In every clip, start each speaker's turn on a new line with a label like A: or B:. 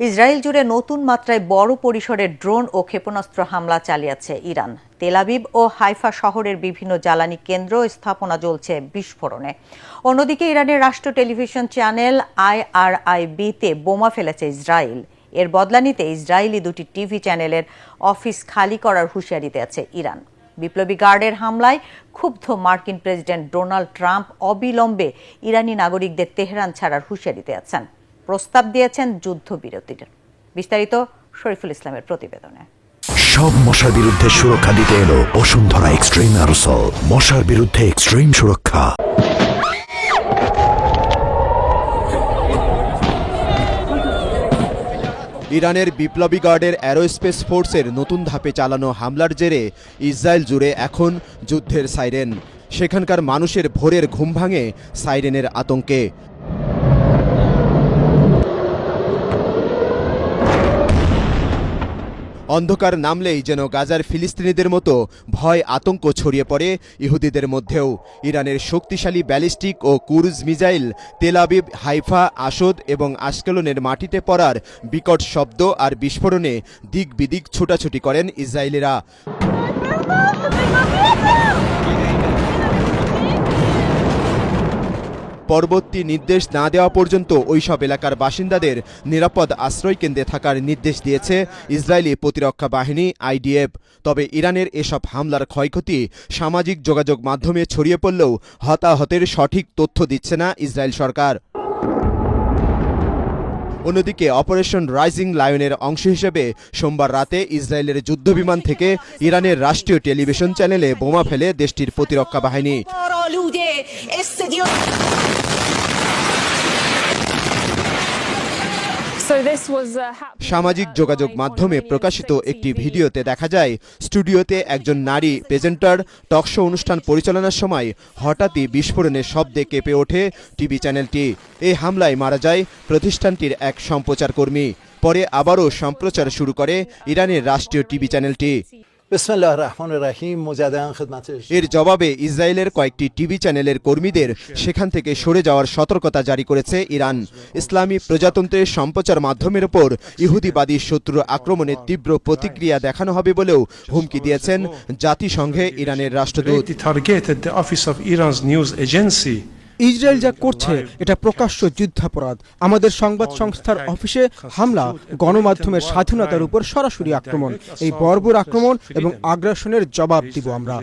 A: Israel জুড়ে নতুন মাত্রায় বড় পরিসরের ড্রোন ও ক্ষেপণাস্ত্র হামলা চালিয়েছে ইরান। তেল আবিব ও হাইফা শহরের বিভিন্ন জ্বালানি কেন্দ্র স্থাপনা জ্বলছে বিস্ফোরণে। অন্যদিকে ইরানের রাষ্ট্র টেলিভিশন চ্যানেল IRIB-তে বোমা ফেলেছে ইসরায়েল। এর বদলা নিতে ইসরায়েলি দুটি টিভি চ্যানেলের অফিস খালি করার হুঁশিয়ারি দিয়েছে ইরান। বিপ্লবী গার্ডের হামলায় ক্ষুব্ধ মার্কিন প্রেসিডেন্ট ডোনাল্ড ট্রাম্প অবিলম্বে ইরানি নাগরিকদের তেহরান ছাড়ার হুঁশিয়ারি দিয়েছেন, প্রস্তাব দিয়েছেন যুদ্ধবিরতির। বিস্তারিত শরীফুল ইসলামের প্রতিবেদনে।
B: সব মশার বিরুদ্ধে সুরক্ষা দিতে এলো বসুন্ধরা এক্সট্রিম অ্যারোসল, মশার বিরুদ্ধে এক্সট্রিম সুরক্ষা।
C: ইরানের বিপ্লবী গার্ডের অ্যারোস্পেস ফোর্সের নতুন ধাপে চালানো হামলার জেরে ইসরায়েল জুড়ে এখন যুদ্ধের সাইরেন। সেখানকার মানুষের ভোরের ঘুম ভাঙে সাইরেনের আতঙ্কে। অন্ধকার নামলেই যেন গাজার ফিলিস্তিনিদের মতো ভয় আতঙ্ক ছড়িয়ে পড়ে ইহুদিদের মধ্যেও। ইরানের শক্তিশালী ব্যালিস্টিক ও cruise missile Tel Aviv, Haifa, Ashdod এবং আশকেলনের মাটিতে পড়ার বিকট শব্দ আর বিস্ফোরণে দিক বিদিক ছোটাছুটি করেন ইসরায়েলিরা। পরবর্তী নির্দেশ না দেওয়া পর্যন্ত ওইসব এলাকার বাসিন্দাদের নিরাপদ আশ্রয়কেন্দ্রে থাকার নির্দেশ দিয়েছে ইসরায়েলি প্রতিরক্ষা বাহিনী IDF। তবে ইরানের এসব হামলার ক্ষয়ক্ষতি সামাজিক যোগাযোগ মাধ্যমে ছড়িয়ে পড়লেও হতাহতের সঠিক তথ্য দিচ্ছে না ইসরায়েল সরকার। অন্যদিকে অপারেশন রাইজিং লায়নের অংশ হিসেবে সোমবার রাতে ইসরায়েলের যুদ্ধবিমান থেকে ইরানের রাষ্ট্রীয় টেলিভিশন চ্যানেলে বোমা ফেলে দেশটির প্রতিরক্ষা বাহিনী। সামাজিক যোগাযোগ মাধ্যমে প্রকাশিত একটি ভিডিওতে দেখা যায় স্টুডিওতে একজন নারী প্রেজেন্টার টকশো অনুষ্ঠান পরিচালনার সময় হঠাৎই বিস্ফোরণের শব্দে কেঁপে ওঠে টিভি চ্যানেলটি। এই হামলায় মারা যায় প্রতিষ্ঠানটির এক সম্প্রচার কর্মী। পরে আবারও সম্প্রচার শুরু করে ইরানের রাষ্ট্রীয় টিভি চ্যানেলটি। এর জবাবে ইসরায়েলের কয়েকটি টিভি চ্যানেলের কর্মীদের সেখান থেকে সরে যাওয়ার সতর্কতা জারি করেছে ইরান। ইসলামী প্রজাতন্ত্রের সম্প্রচার মাধ্যমের ওপর ইহুদিবাদী শত্রুর আক্রমণের তীব্র প্রতিক্রিয়া দেখানো হবে বলেও হুমকি দিয়েছেন জাতিসংঘে ইরানের রাষ্ট্রদূত।
D: ইসরায়েল যা করছে এটা প্রকাশ্য যুদ্ধাপরাধ। আমাদের সংবাদ সংস্থার অফিসে হামলা গণমাধ্যমের স্বাধীনতার উপর সরাসরি আক্রমণ। এই বর্বর আক্রমণ এবং আগ্রাসনের জবাব দিব আমরা।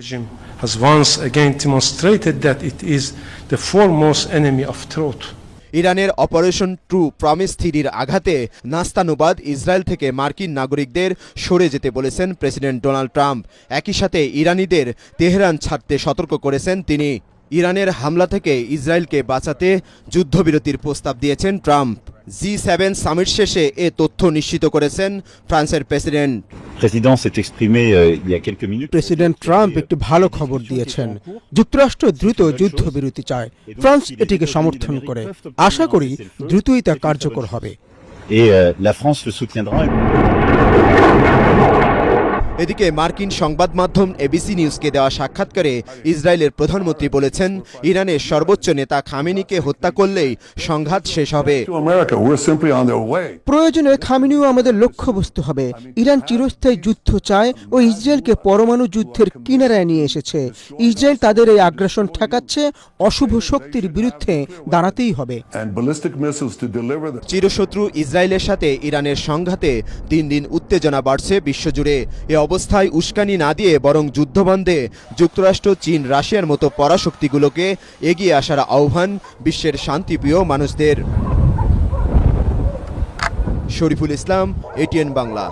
C: ইরানের অপারেশন ট্রু প্রমিস থ্রির আঘাতে নাস্তানুবাদ ইসরায়েল থেকে মার্কিন নাগরিকদের সরে যেতে বলেছেন প্রেসিডেন্ট ডোনাল্ড ট্রাম্প। একই সাথে ইরানিদের তেহরান ছাড়তে সতর্ক করেছেন তিনি। ইরানের হামলা থেকে ইসরায়েলকে বাঁচাতে যুদ্ধবিরতির প্রস্তাব দিয়েছেন ট্রাম্প। G7 সামিট শেষে এ তথ্য নিশ্চিত করেছেন ফ্রান্সের প্রেসিডেন্ট।
D: প্রেসিডেন্ট ট্রাম্প একটি ভালো খবর দিয়েছেন। যুক্তরাষ্ট্র দ্রুত যুদ্ধবিরতি চায়, ফ্রান্স এটিকে সমর্থন করে। আশা করি দ্রুতই তা কার্যকর হবে।
C: এদিকে মার্কিন সংবাদ মাধ্যম ABC নিউজকে দেওয়া সাক্ষাৎকারে ইসরায়েলের প্রধানমন্ত্রী বলেছেন, ইরানের সর্বোচ্চ নেতা খামেনিকে হত্যা করলেই সংঘাত শেষ হবে।
D: প্রয়োজনে খামেনিও আমাদের লক্ষ্যবস্তু হবে। ইরান চিরস্থায়ী যুদ্ধ চায় ও ইসরায়েলকে পরমাণু যুদ্ধের কিনারায় নিয়ে এসেছে। ইসরায়েল তাদের এই আগ্রাসন ঠেকাচ্ছে, অশুভ শক্তির বিরুদ্ধে দাঁড়াতেই হবে।
C: চিরশত্রু ইসরায়েলের সাথে ইরানের সংঘাতে দিন দিন উত্তেজনা বাড়ছে বিশ্বজুড়ে। অবস্থায় উস্কানি না দিয়ে বরং যুদ্ধবন্ধে যুক্তরাষ্ট্র, চীন, রাশিয়ার মতো পরাশক্তিগুলোকে এগিয়ে আসার আহ্বান বিশ্বের শান্তিপ্রিয় মানুষদের। শরীফুল ইসলাম, ATN বাংলা।